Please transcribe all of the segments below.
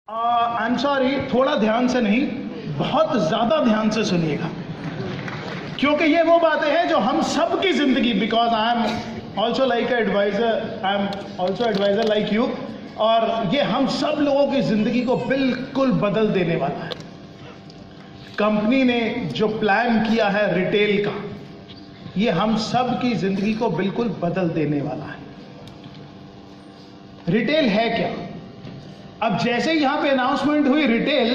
I am sorry, थोड़ा ध्यान से नहीं, बहुत ज्यादा ध्यान से सुनिएगा, क्योंकि ये वो बातें हैं जो हम सब की जिंदगी, because I am also like advisor, I am also advisor like you, और ये हम सब लोगों की जिंदगी को बिल्कुल बदल देने वाला है। कंपनी ने जो प्लान किया है रिटेल का, ये हम सब की जिंदगी को बिल्कुल बदल देने वाला है। रिटेल है क्या? अब जैसे ही यहां पे अनाउंसमेंट हुई रिटेल,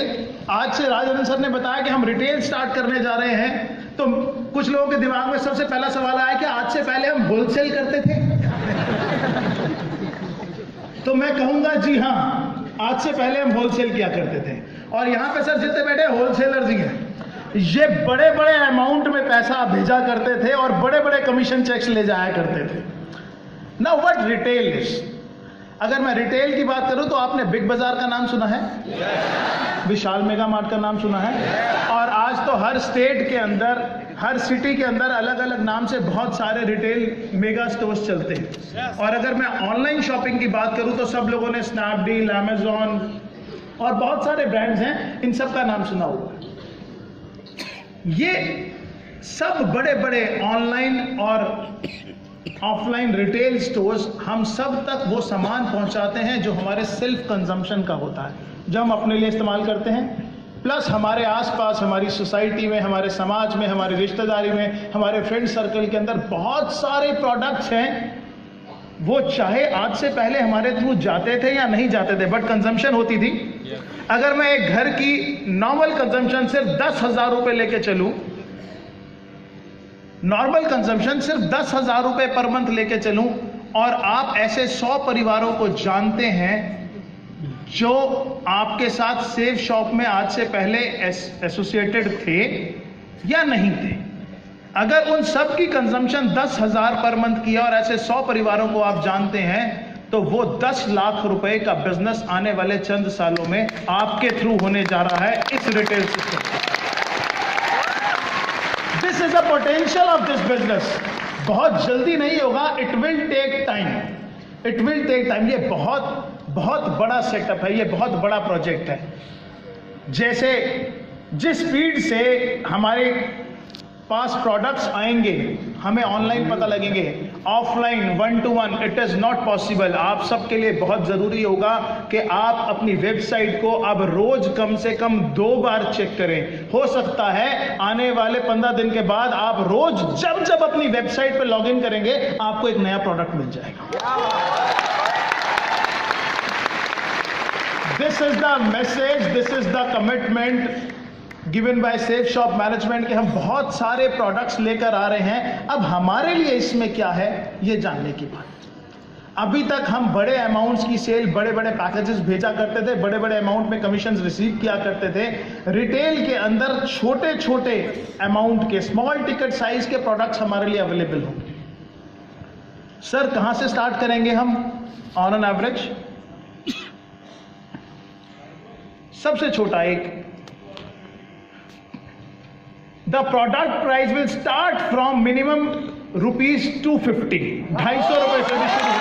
आज से राजन सर ने बताया कि हम रिटेल स्टार्ट करने जा रहे हैं, तो कुछ लोगों के दिमाग में सबसे पहला सवाल आया कि आज से पहले हम होलसेल करते थे। तो मैं कहूंगा जी हां, आज से पहले हम होलसेल किया करते थे। और यहां पे सर जितने बैठे होलसेलर जी हैं, ये बड़े बड़े अमाउंट में पैसा भेजा करते थे और बड़े बड़े कमीशन चेक्स ले जाया करते थे। Now what retail is? अगर मैं रिटेल की बात करूं तो आपने बिग बाजार का नाम सुना है, विशाल मेगा मार्ट का नाम सुना है, और आज तो हर स्टेट के अंदर, हर सिटी के अंदर अलग अलग नाम से बहुत सारे रिटेल मेगा स्टोर्स चलते हैं। और अगर मैं ऑनलाइन शॉपिंग की बात करूं तो सब लोगों ने स्नैपडील, अमेजॉन और बहुत सारे ब्रांड्स हैं, इन सब का नाम सुना होगा। ये सब बड़े बड़े ऑनलाइन और ऑफलाइन रिटेल स्टोर्स हम सब तक वो सामान पहुंचाते हैं जो हमारे सेल्फ कंजम्पशन का होता है, जो हम अपने लिए इस्तेमाल करते हैं, प्लस हमारे आसपास, हमारी सोसाइटी में, हमारे समाज में, हमारी रिश्तेदारी में, हमारे फ्रेंड सर्कल के अंदर बहुत सारे प्रोडक्ट्स हैं। वो चाहे आज से पहले हमारे थ्रू जाते थे या नहीं जाते थे, बट कंजम्पशन होती थी। अगर मैं एक घर की नॉर्मल कंजम्पशन सिर्फ 10,000 रुपए लेके चलूं, नॉर्मल कंजम्पशन सिर्फ 10,000 रुपए पर मंथ लेके चलूं, और आप ऐसे 100 परिवारों को जानते हैं जो आपके साथ सेफ शॉप में आज से पहले एसोसिएटेड थे या नहीं थे, अगर उन सब की कंजम्पशन 10,000 पर मंथ किया और ऐसे 100 परिवारों को आप जानते हैं, तो वो 10 लाख रुपए का बिजनेस आने वाले चंद सालों में आपके थ्रू होने जा रहा है इस retail system. This is the potential of this business. बहुत जल्दी नहीं होगा, it will take time, it will take time. ये बहुत बहुत बड़ा सेटअप है, ये बहुत बड़ा प्रोजेक्ट है। जैसे जिस स्पीड से हमारे पास प्रोडक्ट्स आएंगे, हमें ऑनलाइन पता लगेंगे, offline 1-to-1 it is not possible. आप सबके लिए बहुत जरूरी होगा कि आप अपनी वेबसाइट को अब रोज कम से कम 2 बार चेक करें। हो सकता है आने वाले 15 दिन के बाद आप रोज जब जब अपनी वेबसाइट पर लॉग इन करेंगे, आपको एक नया प्रोडक्ट मिल जाएगा। This is the message, this is the commitment given by safe shop management के हम बहुत सारे प्रोडक्ट्स लेकर आ रहे हैं। अब हमारे लिए इसमें क्या है ये जानने की बात। अभी तक हम बड़े अमाउंट्स की सेल, बड़े बड़े पैकेजेस भेजा करते थे, बड़े बड़े अमाउंट में कमीशंस रिसीव किया करते थे। रिटेल के अंदर छोटे छोटे अमाउंट के, स्मॉल टिकट साइज के प्रोडक्ट्स हमारे लिए अवेलेबल होंगे। सर कहां से स्टार्ट करेंगे हम? ऑन एन एवरेज सबसे छोटा एक, the product price will start from minimum rupees 250, 250 रुपए से भी शुरू।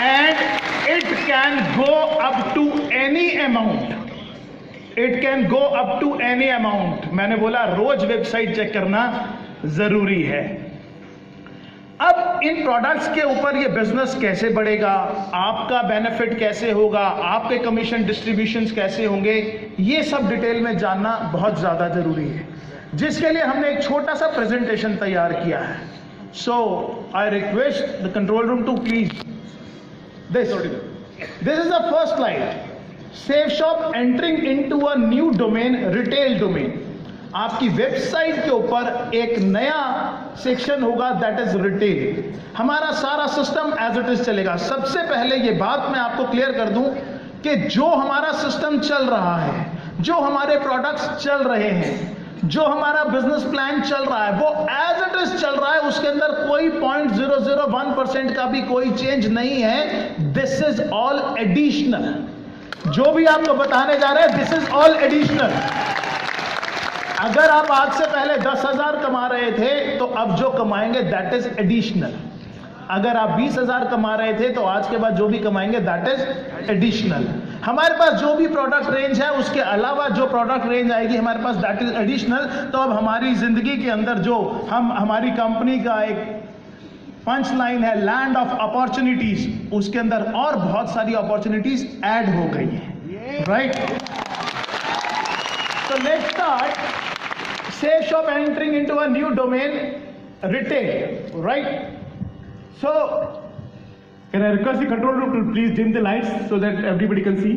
And it can go up to any amount, it can go up to any amount। मैंने बोला रोज वेबसाइट चेक करना जरूरी है। अब इन प्रोडक्ट्स के ऊपर ये बिजनेस कैसे बढ़ेगा, आपका बेनिफिट कैसे होगा, आपके कमीशन डिस्ट्रीब्यूशंस कैसे होंगे, ये सब डिटेल में जानना बहुत ज्यादा जरूरी है, जिसके लिए हमने एक छोटा सा प्रेजेंटेशन तैयार किया है। So I request the control room to please this is the first slide. Safe Shop entering into a new domain, retail domain. आपकी वेबसाइट के ऊपर एक नया सेक्शन होगा, दैट इज रिटेल। हमारा सारा सिस्टम एज इट इज चलेगा। सबसे पहले ये बात मैं आपको क्लियर कर दूं कि जो हमारा सिस्टम चल रहा है, जो हमारे प्रोडक्ट्स चल रहे हैं, जो हमारा बिजनेस प्लान चल रहा है, वो एज इट इज चल रहा है। उसके अंदर कोई 0.001% का भी कोई चेंज नहीं है। This is all additional. जो भी आपको बताने जा रहे हैं, दिस इज ऑल एडिशनल। अगर आप आज से पहले 10,000 कमा रहे थे तो अब जो कमाएंगे दैट इज एडिशनल। अगर आप 20,000 कमा रहे थे तो आज के बाद जो भी कमाएंगे दैट इज एडिशनल। हमारे पास जो भी प्रोडक्ट रेंज है उसके अलावा जो प्रोडक्ट रेंज आएगी हमारे पास दैट इज एडिशनल। तो अब हमारी जिंदगी के अंदर जो हमारी कंपनी का एक पंच लाइन है लैंड ऑफ अपॉर्चुनिटीज, उसके अंदर और बहुत सारी अपॉर्चुनिटीज ऐड हो गई है, राइट। तो let's start Safe Shop entering into a new domain, retail, right? So, can I request the control room to please dim the lights so that everybody can see?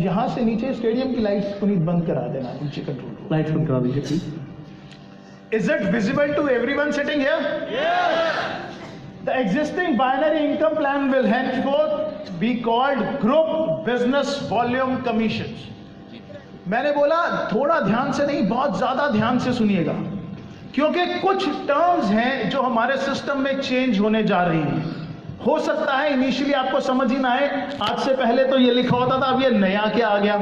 यहाँ से नीचे stadium की lights Puneet बंद करा देना, नीचे control room lights बंद करा दीजिए please. Is it visible to everyone sitting here? Yes. The existing binary income plan will henceforth be called Group Business Volume Commissions. मैंने बोला थोड़ा ध्यान से नहीं, बहुत ज्यादा ध्यान से सुनिएगा, क्योंकि कुछ टर्म्स हैं जो हमारे सिस्टम में चेंज होने जा रही हैं। हो सकता है इनिशियली आपको समझ ही ना आए, आज से पहले तो ये लिखा होता था, अब ये नया क्या आ गया।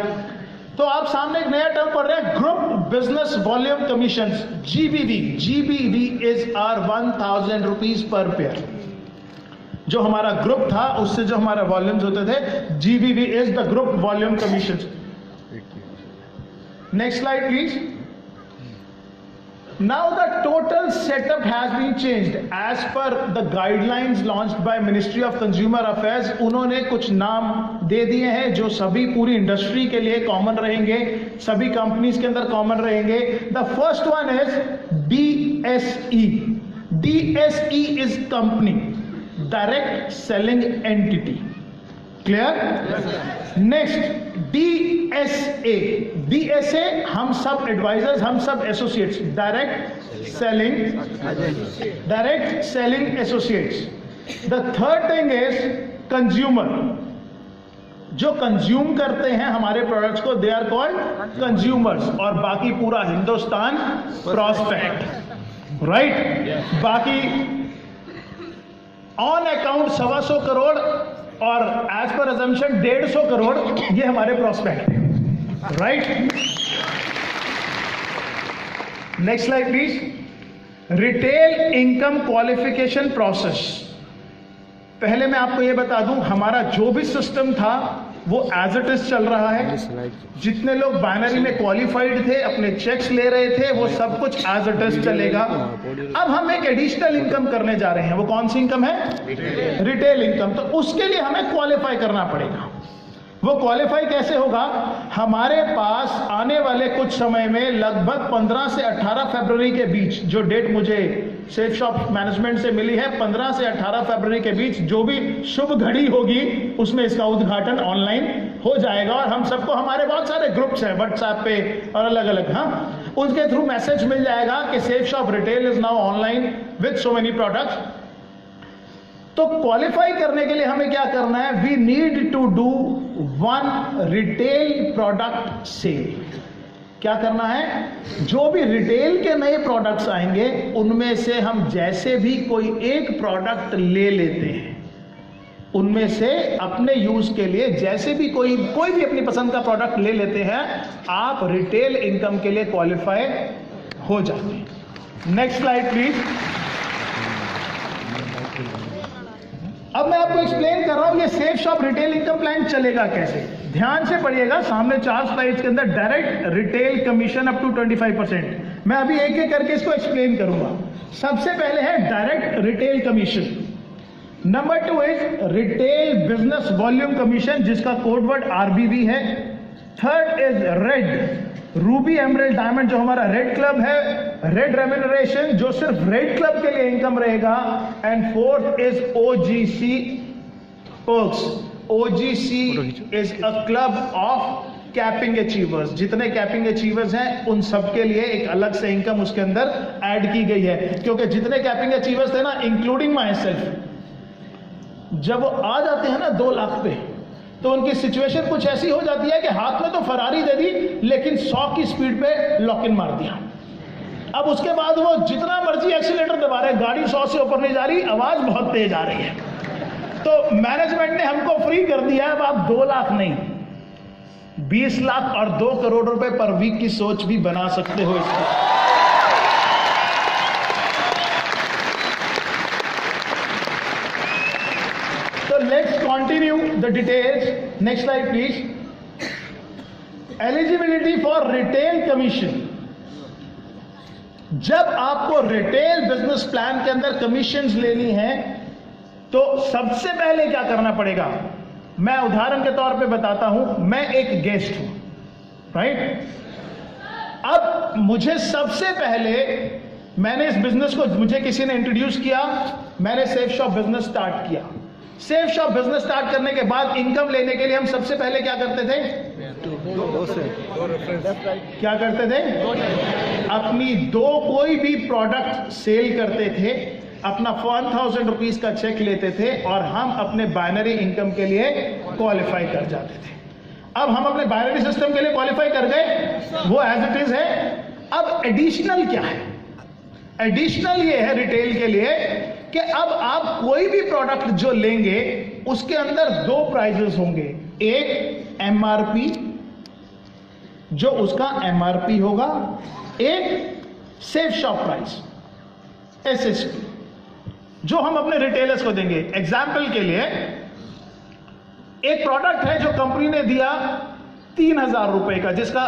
तो आप सामने एक नया टर्म पढ़ रहे हैं, group business volume commissions, GBV। GBV is are 1000 rupees per pair. जो हमारा ग्रुप था उससे जो हमारा वॉल्यूम्स होते थे, GBV is the group volume commissions. Next slide, please. Now the total setup has been changed as per the guidelines launched by Ministry of Consumer Affairs. उन्होंने कुछ नाम दे दिए हैं जो सभी पूरी इंडस्ट्री के लिए कॉमन रहेंगे, सभी कंपनीज के अंदर कॉमन रहेंगे। The first one is DSE. DSE is company, direct selling entity. Clear? Next, DSA. DSA हम सब एडवाइजर्स, हम सब associates, direct selling associates. The third thing is consumer, जो कंज्यूम करते हैं हमारे प्रोडक्ट्स को, दे आर कॉल्ड कंज्यूमर्स। और बाकी पूरा हिंदुस्तान प्रॉस्पेक्ट, राइट। बाकी ऑन अकाउंट 125 करोड़ और एज पर अजम्पशन 150 करोड़, ये हमारे प्रॉस्पेक्ट है, right. Next slide please. Retail income qualification process. पहले मैं आपको यह बता दूं, हमारा जो भी सिस्टम था वो एज इट इज चल रहा है। जितने लोग बाइनरी में क्वालिफाइड थे, अपने चेक्स ले रहे थे, वो सब कुछ एज इट इज चलेगा। अब हम एक एडिशनल इनकम करने जा रहे हैं। वो कौन सी इनकम है? Retail income. तो उसके लिए हमें क्वालिफाई करना पड़ेगा। वो क्वालिफाई कैसे होगा? हमारे पास आने वाले कुछ समय में लगभग 15 से 18 फरवरी के बीच, जो डेट मुझे सेफ शॉप मैनेजमेंट से मिली है, 15 से 18 फरवरी के बीच जो भी शुभ घड़ी होगी उसमें इसका उद्घाटन ऑनलाइन हो जाएगा। और हम सबको, हमारे बहुत सारे ग्रुप्स हैं व्हाट्सएप पे और अलग अलग, हाँ, उनके थ्रू मैसेज मिल जाएगा कि safe shop retail is now online with so many products. तो क्वालिफाई करने के लिए हमें क्या करना है? We need to do 1 retail product sale. क्या करना है? जो भी रिटेल के नए प्रोडक्ट्स आएंगे उनमें से हम जैसे भी कोई एक प्रोडक्ट ले लेते हैं, उनमें से अपने यूज के लिए जैसे भी कोई भी अपनी पसंद का प्रोडक्ट ले लेते हैं, आप रिटेल इनकम के लिए क्वालिफाई हो जाते हैं। Next slide please. अब मैं आपको एक्सप्लेन कर रहा हूं ये safe shop retail income plan चलेगा कैसे। ध्यान से पढ़िएगा, सामने 4 स्लाइड्स के अंदर direct retail commission up to 25%। मैं अभी एक एक करके इसको एक्सप्लेन करूंगा। सबसे पहले है direct retail commission. Number 2 is retail business volume commission, जिसका कोड वर्ड RBV है। Third is red, Ruby emerald diamond, जो हमारा रेड क्लब है, रेड रेम्यूनरेशन, जो सिर्फ रेड क्लब के लिए इनकम रहेगा। And fourth is OGC perks. OGC is a club of capping achievers. जितने कैपिंग अचीवर्स हैं उन सबके लिए एक अलग से इनकम उसके अंदर ऐड की गई है, क्योंकि जितने कैपिंग अचीवर्स थे ना, इंक्लूडिंग माई सेल्फ, जब वो आ जाते हैं ना 2 लाख पे, तो उनकी सिचुएशन कुछ ऐसी हो जाती है कि हाथ में तो फरारी दे दी लेकिन 100 की स्पीड पे लॉक इन मार दिया। अब उसके बाद वो जितना मर्जी एक्सीलेटर दबा रहे, गाड़ी 100 से ऊपर नहीं जा रही, आवाज बहुत तेज आ रही है। तो मैनेजमेंट ने हमको फ्री कर दिया। अब आप 2 लाख नहीं, 20 लाख और 2 करोड़ रुपए पर वीक की सोच भी बना सकते हो इसको। So let's continue the details. Next slide, please. Eligibility for retail commission. जब आपको रिटेल बिजनेस प्लान के अंदर कमीशंस लेनी है तो सबसे पहले क्या करना पड़ेगा? मैं उदाहरण के तौर पे बताता हूं. मैं एक गेस्ट हूं, राइट? अब मुझे सबसे पहले मैंने इस बिजनेस को, मुझे किसी ने इंट्रोड्यूस किया, मैंने सेफ शॉप बिजनेस स्टार्ट किया. सेफ शॉप बिजनेस स्टार्ट करने के बाद इनकम लेने के लिए हम सबसे पहले क्या करते थे? क्या करते थे? अपनी कोई भी प्रोडक्ट सेल करते थे, अपना 1000 रुपीज का चेक लेते थे और हम अपने बाइनरी इनकम के लिए क्वालिफाई कर जाते थे. अब हम अपने बाइनरी सिस्टम के लिए क्वालिफाई कर गए, वो एज इट इज है. अब एडिशनल क्या है? एडिशनल ये है रिटेल के लिए कि अब आप कोई भी प्रोडक्ट जो लेंगे उसके अंदर 2 प्राइजेस होंगे. एक एमआरपी, जो उसका एमआरपी होगा, एक सेफ शॉप प्राइस, एसएसपी, जो हम अपने रिटेलर्स को देंगे. एग्जाम्पल के लिए एक प्रोडक्ट है जो कंपनी ने दिया 3000 रुपए का, जिसका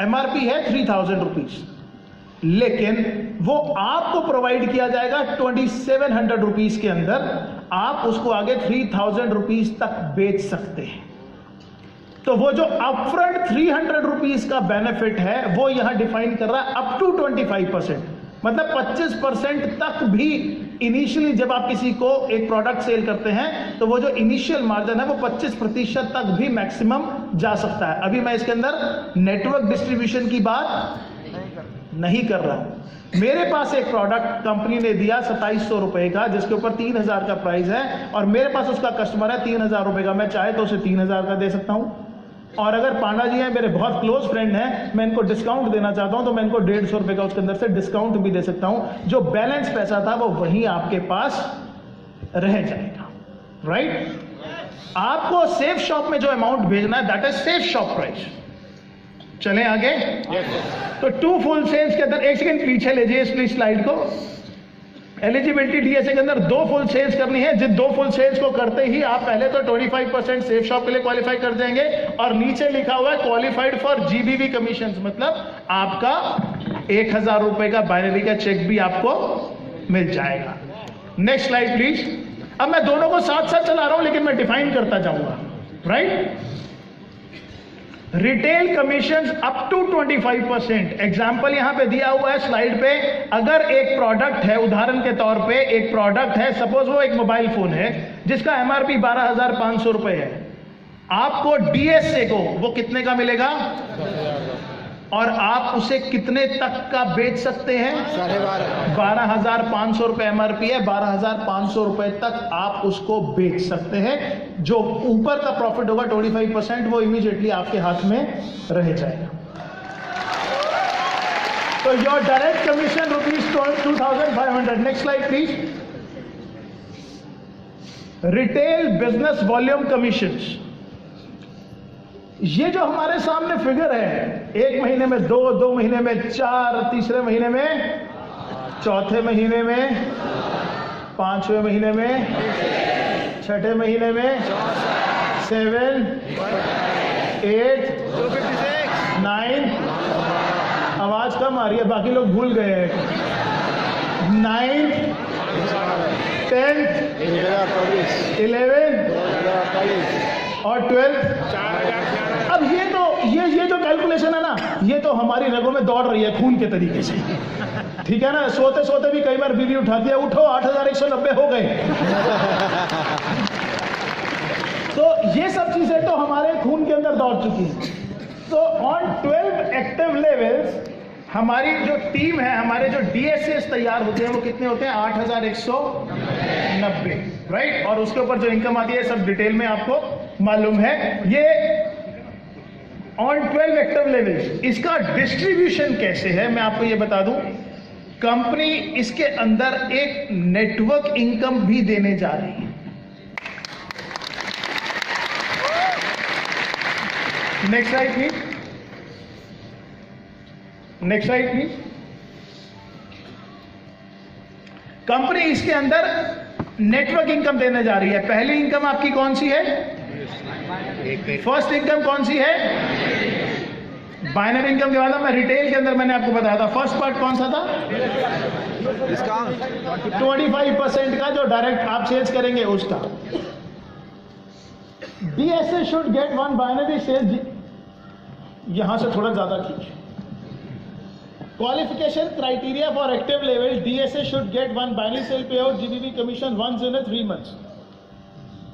एमआरपी है 3000 रुपीज, लेकिन वो आपको प्रोवाइड किया जाएगा 2700 रुपीज के अंदर. आप उसको आगे 3000 रुपीज तक बेच सकते हैं. तो वो जो अपफ्रंट 300 रुपीज का बेनिफिट है वो यहां डिफाइन कर रहा है अप टू 25%, मतलब 25% तक भी इनिशियली जब आप किसी को एक प्रोडक्ट सेल करते हैं तो वो जो इनिशियल मार्जिन है वो 25% तक भी मैक्सिमम जा सकता है. अभी मैं इसके अंदर नेटवर्क डिस्ट्रीब्यूशन की बात नहीं कर रहा हूं. मेरे पास एक प्रोडक्ट कंपनी ने दिया 2700 रुपए का, जिसके ऊपर 3000 का प्राइस है, और मेरे पास उसका कस्टमर है 3000 रुपए का. मैं चाहे तो उसे 3000 का दे सकता हूं, और अगर पांडा जी हैं, मेरे बहुत क्लोज फ्रेंड हैं, मैं इनको डिस्काउंट देना चाहता हूं तो मैं इनको 150 रुपए का उसके अंदर से डिस्काउंट भी दे सकता हूं. जो बैलेंस पैसा था वो वहीं आपके पास रह जाएगा, राइट? आपको सेफ शॉप में जो अमाउंट भेजना है that is safe shop price. चलें आगे. तो 2 फुल सेल्स के अंदर, एक सेकंड पीछे ले जाइए इस स्लाइड को. एलिजिबिलिटी डीएसए के अंदर 2 फुल सेल्स करनी है. जिन 2 फुल सेल्स को करते ही आप पहले तो 25% सेफ शॉप के लिए क्वालिफाई कर जाएंगे, और नीचे लिखा हुआ है क्वालिफाइड फॉर जीबीवी कमीशन, मतलब आपका 1000 रुपए का बाइनरी का चेक भी आपको मिल जाएगा. Next slide please. अब मैं दोनों को साथ साथ चला रहा हूं लेकिन मैं डिफाइन करता जाऊंगा, right? Retail commission up to 25%. Example यहां पे दिया हुआ है स्लाइड पे. अगर एक प्रोडक्ट है, उदाहरण के तौर पे एक प्रोडक्ट है, सपोज वो एक मोबाइल फोन है जिसका एमआरपी 12,500 रुपए है, आपको डीएसए को वो कितने का मिलेगा और आप उसे कितने तक का बेच सकते हैं? 12,500 रुपए एमआरपी है, 12,500 रुपए तक आप उसको बेच सकते हैं. जो ऊपर का प्रॉफिट होगा 25% वो इमीडिएटली आपके हाथ में रह जाएगा. तो your direct commission ₹2,500. Next slide please. Retail business volume commission. ये जो हमारे सामने फिगर है, 1 महीने में 2 महीने में 4, तीसरे महीने में, चौथे महीने में, 5वें महीने में, 6ठे महीने में, 7, 8, 9, आवाज कम आ रही है, बाकी लोग भूल गए हैं. 9, 10, 11 और 12. अब ये जो कैलकुलेशन है ना, ये तो हमारी रगों में दौड़ रही है खून के तरीके से, ठीक है ना? सोते सोते भी कई बार बीवी उठाती है, उठो 8,190 हो गए. तो ये सब चीजें तो हमारे खून के अंदर दौड़ चुकी हैं. तो ऑन 12 एक्टिव लेवल्स हमारी जो टीम है, हमारे जो डीएसएस तैयार होते हैं वो कितने होते हैं? 8,190, राइट? और उसके ऊपर जो इनकम आती है सब डिटेल में आपको मालूम है. ये ऑन 12 एक्टिव लेवल्स. इसका डिस्ट्रीब्यूशन कैसे है मैं आपको ये बता दूं. कंपनी इसके अंदर एक नेटवर्क इनकम भी देने जा रही है. Next slide please. Next slide please. Company इसके अंदर नेटवर्क इनकम देने जा रही है। पहली इनकम आपकी कौन सी है? फर्स्ट इनकम कौन सी है? बाइनरी इनकम के बाद मैं रिटेल के अंदर मैंने आपको बताया था, फर्स्ट पार्ट कौन सा था? डिस्काउंट 25% का जो डायरेक्ट आप सेल्स करेंगे उसका। DSA should get one binary sale, यहां से थोड़ा ज्यादा खींच। Qualification criteria for active level, DSA should get one binary sale pay out GBV commission once in 3 months।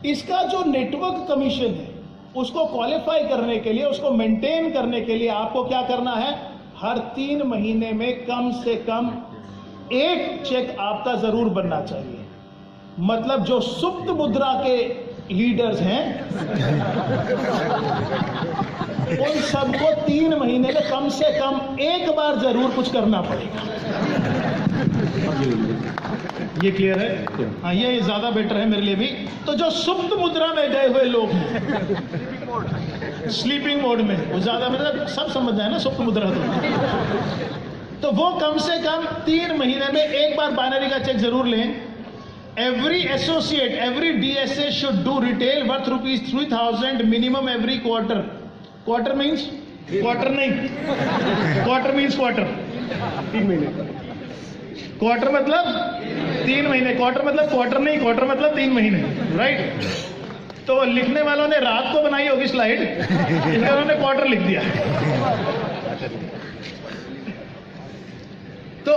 इसका जो नेटवर्क कमीशन है उसको क्वालिफाई करने के लिए, उसको मेंटेन करने के लिए आपको क्या करना है? हर 3 महीने में कम से कम एक चेक आपका जरूर बनना चाहिए। मतलब जो सुप्त मुद्रा के लीडर्स हैं उन सबको 3 महीने में कम से कम एक बार जरूर कुछ करना पड़ेगा। ये क्लियर है? हाँ, ये ज्यादा बेटर है मेरे लिए भी। तो जो सुप्त मुद्रा में गए हुए लोग हैं, स्लीपिंग मोड में, वो ज्यादा मतलब सब समझ जाए ना सुप्त मुद्रा तो वो कम से कम 3 महीने में एक बार बाइनरी का चेक जरूर लें। Every associate, every DSA should do retail worth ₹3,000 minimum every quarter. Quarter means quarter नहीं, क्वार्टर मीन्स क्वार्टर 3 महीने। क्वार्टर मतलब 3 महीने, क्वार्टर मतलब क्वार्टर नहीं, क्वार्टर मतलब 3 महीने, राइट? तो लिखने वालों ने रात को बनाई होगी स्लाइड, इसलिए उन्होंने क्वार्टर लिख दिया। तो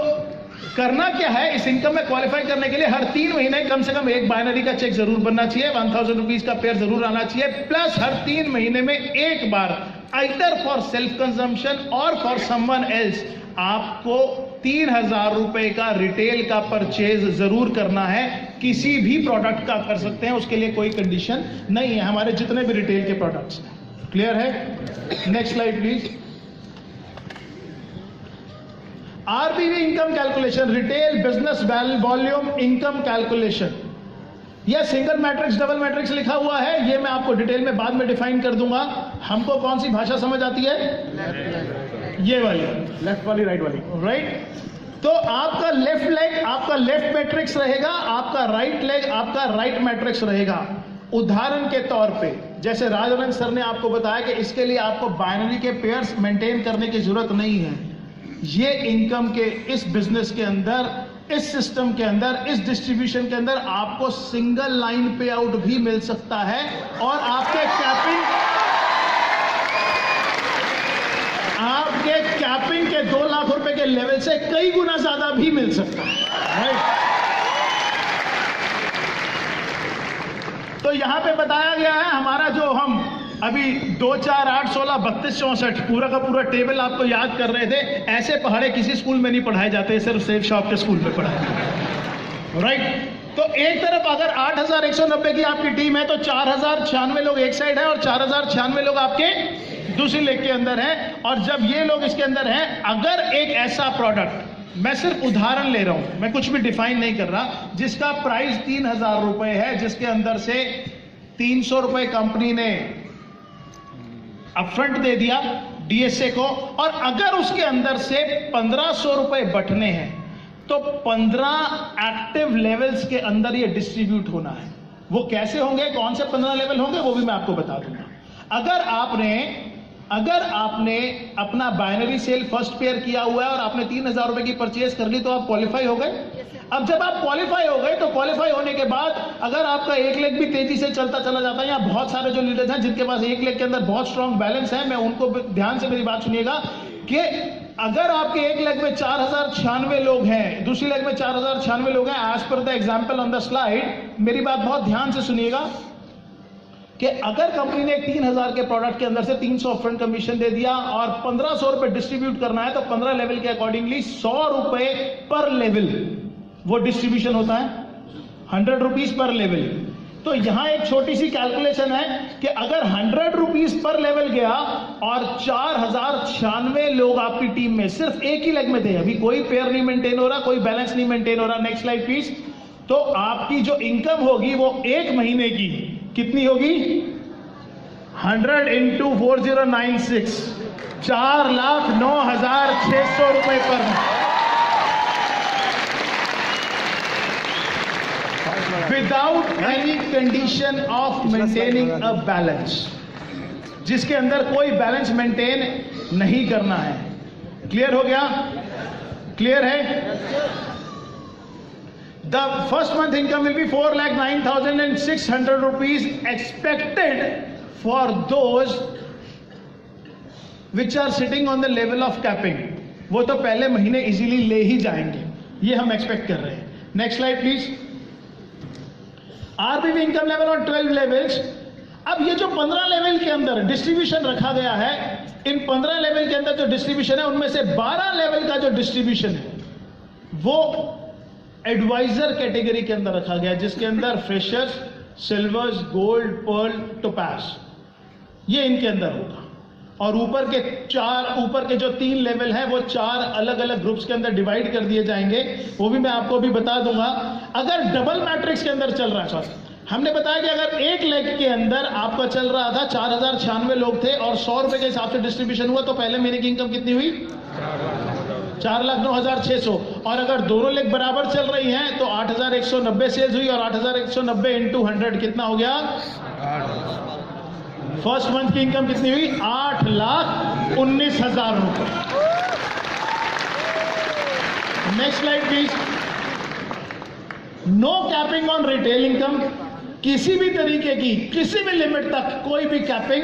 करना क्या है? इस इनकम में क्वालिफाई करने के लिए हर 3 महीने कम से कम एक बाइनरी का चेक जरूर बनना चाहिए, 1000 रुपीज का पेयर जरूर आना चाहिए, प्लस हर 3 महीने में एक बार आइदर फॉर सेल्फ कंजम्पशन और फॉर समवन एल्स आपको 3000 रुपए का रिटेल का परचेज जरूर करना है। किसी भी प्रोडक्ट का कर सकते हैं, उसके लिए कोई कंडीशन नहीं है, हमारे जितने भी रिटेल के प्रोडक्ट्स हैं। क्लियर है? Next slide please. RBV income calculation, retail business volume income calculation. यह सिंगल मैट्रिक्स डबल मैट्रिक्स लिखा हुआ है, ये मैं आपको डिटेल में बाद में डिफाइन कर दूंगा। हमको कौन सी भाषा समझ आती है? ये वाली, लेफ्ट वाली, राइट वाली, राइट? तो आपका लेफ्ट लेग आपका लेफ्ट मैट्रिक्स रहेगा, आपका राइट लेग आपका राइट मैट्रिक्स रहेगा। उदाहरण के तौर पे जैसे राजरंग सर ने आपको बताया कि इसके लिए आपको बाइनरी के पेयर्स मेंटेन करने की जरूरत नहीं है। ये इनकम के इस बिजनेस के अंदर, इस सिस्टम के अंदर, इस डिस्ट्रीब्यूशन के अंदर आपको सिंगल लाइन पे आउट भी मिल सकता है और आपके कैपिंग के 2 लाख रुपए के लेवल से कई गुना ज्यादा भी मिल सकता है, राइट? तो यहां पे बताया गया है हमारा जो हम अभी 2, 4, 8, 16, 32, 64 पूरा का पूरा टेबल आपको याद कर रहे थे। ऐसे पहाड़े किसी स्कूल में नहीं पढ़ाए जाते, सिर्फ सेफ शॉप के स्कूल में पढ़ाए, राइट? तो एक तरफ अगर 8190 की आपकी टीम है तो 4096 लोग एक साइड है और 4096 लोग आपके दूसरी लेग के अंदर हैं। और जब ये लोग इसके अंदर हैं, अगर एक ऐसा प्रोडक्ट, मैं सिर्फ उदाहरण ले रहा हूं, मैं कुछ भी डिफाइन नहीं कर रहा, जिसका प्राइस 3000 रुपए है, जिसके अंदर से 300 रुपए कंपनी ने अपफ्रंट दे दिया DSA को, और अगर उसके अंदर से 1500 रुपए बटने हैं तो 15 एक्टिव लेवल्स के अंदर ये डिस्ट्रीब्यूट होना है। वो कैसे होंगे, कौन से 15 लेवल होंगे, वो भी मैं आपको बता दूंगा। अगर आपने अपना बाइनरी सेल फर्स्ट पेयर किया हुआ है और आपने 3000 रुपए की परचेज कर ली तो आप क्वालिफाई हो गए। अब जब आप क्वालिफाई हो गए तो क्वालिफाई होने के बाद अगर आपका एक लेग भी तेजी से चलता चला जाता है, या बहुत सारे जो लीडर्स हैं जिनके पास एक लेग के अंदर बहुत स्ट्रॉन्ग बैलेंस है, मैं उनको ध्यान से मेरी बात सुनिएगा कि अगर आपके एक लेग में 4096 लोग हैं, दूसरी लेग में 4096 लोग हैं, as per the example on the slide, मेरी बात बहुत ध्यान से सुनिएगा कि अगर कंपनी ने 3000 के प्रोडक्ट के अंदर से 300 अपफ्रंट कमीशन दे दिया और 1500 रुपए डिस्ट्रीब्यूट करना है, तो 15 लेवल के अकॉर्डिंगली 100 रुपए पर लेवल वो डिस्ट्रीब्यूशन होता है, 100 रुपीज पर लेवल। तो यहां एक छोटी सी कैलकुलेशन है कि अगर 100 रुपीज पर लेवल गया और 4096 लोग आपकी टीम में सिर्फ एक ही लेग में थे, अभी कोई पेयर नहीं मेंटेन हो रहा, कोई बैलेंस नहीं मेंटेन हो रहा, नेक्स्ट स्लाइड प्लीज, तो आपकी जो इनकम होगी वो एक महीने की कितनी होगी? 100 into 4096, 4,09,600 रुपए पर। Without any condition of maintaining a balance, जिसके अंदर कोई बैलेंस मेंटेन नहीं करना है। क्लियर हो गया? क्लियर है? The first month income will be 4,09,600 rupees expected for those which are sitting on the level of capping. वो तो पहले महीने इजीली ले ही जाएंगे, ये हम एक्सपेक्ट कर रहे हैं। Next slide please. RPV income level on 12 levels. अब ये जो 15 लेवल के अंदर डिस्ट्रीब्यूशन रखा गया है, इन 15 लेवल के अंदर जो डिस्ट्रीब्यूशन है उनमें से 12 लेवल का जो डिस्ट्रीब्यूशन है वो एडवाइजर कैटेगरी के अंदर रखा गया है, जिसके अंदर freshers, silvers, gold, pearl, topaz, ये इनके अंदर होगा। और ऊपर के जो 3 लेवल है वो 4 अलग अलग ग्रुप्स के अंदर डिवाइड कर दिए जाएंगे, वो भी मैं आपको अभी बता दूंगा। अगर डबल मैट्रिक्स के अंदर चल रहा है, सर हमने बताया कि अगर एक लेग के अंदर आपका चल रहा था 4,096 लोग थे और 100 रुपए के हिसाब से डिस्ट्रीब्यूशन हुआ, तो पहले महीने की इनकम कितनी हुई? 4,09,600। और अगर दोनों लेग बराबर चल रही हैं तो 8,190 सेल्स हुई, और 8,190 इंटू 100 कितना हो गया? फर्स्ट मंथ की इनकम कितनी हुई? 8,19,000 रुपए। Next slide please. No capping on retail income. किसी भी तरीके की किसी भी लिमिट तक कोई भी कैपिंग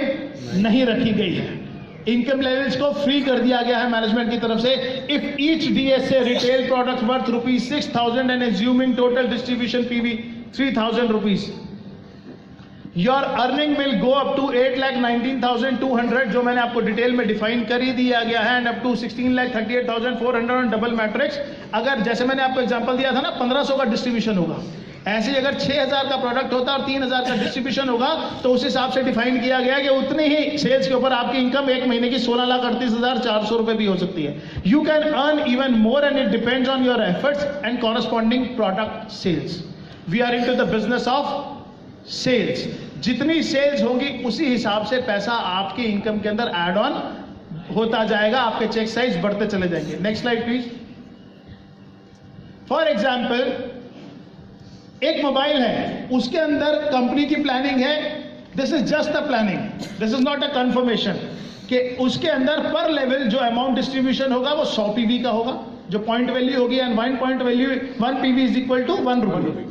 नहीं रखी गई है। इनकम लेवल्स को फ्री कर दिया गया है मैनेजमेंट की तरफ से। If each DSA retail product worth ₹6,000 and assuming total distribution PV 3,000 rupees, your earning will go up to 8,19,200, जो मैंने आपको डिटेल में डिफाइन कर ही दिया गया है, and up to 16,38,400 on double matrix. अगर जैसे मैंने आपको एग्जांपल दिया था ना 1,500 का डिस्ट्रीब्यूशन होगा, ऐसे ही अगर 6,000 का प्रोडक्ट होता और 3,000 का डिस्ट्रीब्यूशन होगा तो उस हिसाब से डिफाइन किया गया कि उतनी ही सेल्स के ऊपर आपकी इनकम एक महीने की 16,38,400 रुपए भी हो सकती है। You can earn even more and it depends on your efforts and corresponding product sales. We are into the business of sales. जितनी सेल्स होगी उसी हिसाब से पैसा आपकी इनकम के अंदर ऐड ऑन होता जाएगा, आपके चेक साइज बढ़ते चले जाएंगे। Next slide please. For example एक मोबाइल है, उसके अंदर कंपनी की प्लानिंग है, this is just a planning, this is not a confirmation, कि उसके अंदर पर लेवल जो अमाउंट डिस्ट्रीब्यूशन होगा वो 100 पीवी का होगा, जो पॉइंट वैल्यू होगी, and 1 PV is equal to 1 rupee,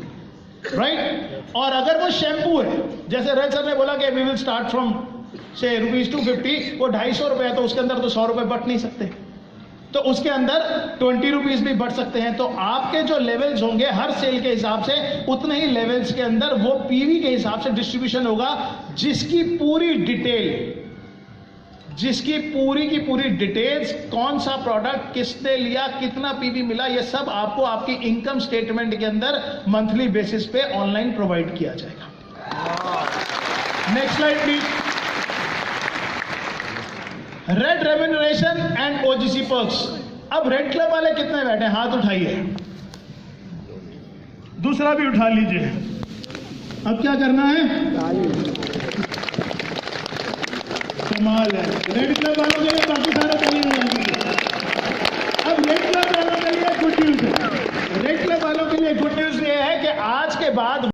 right. और अगर वो शैम्पू है, जैसे रज सर ने बोला कि वी विल स्टार्ट फ्रॉम से ₹250, वो 250 रुपए है, तो उसके अंदर तो 100 रुपए बट नहीं सकते, तो उसके अंदर 20 रुपीज भी बढ़ सकते हैं। तो आपके जो लेवल्स होंगे हर सेल के हिसाब से, उतने ही लेवल्स के अंदर वो पीवी के हिसाब से डिस्ट्रीब्यूशन होगा, जिसकी पूरी डिटेल्स, कौन सा प्रोडक्ट किसने लिया, कितना पीवी मिला, ये सब आपको आपकी इनकम स्टेटमेंट के अंदर मंथली बेसिस पे ऑनलाइन प्रोवाइड किया जाएगा। Next slide please. Red remuneration and OGC perks. अब रेड क्लब वाले कितने बैठे हैं? हाथ उठाइए, दूसरा भी उठा लीजिए। अब क्या करना है? कमाल है। रेड क्लब वालों के लिए बाकी सारे ताली बजाएंगे। अब रेड क्लब वालों के लिए गुड न्यूज है। रेड क्लब वालों के लिए गुड न्यूज ये है कि आज के बाद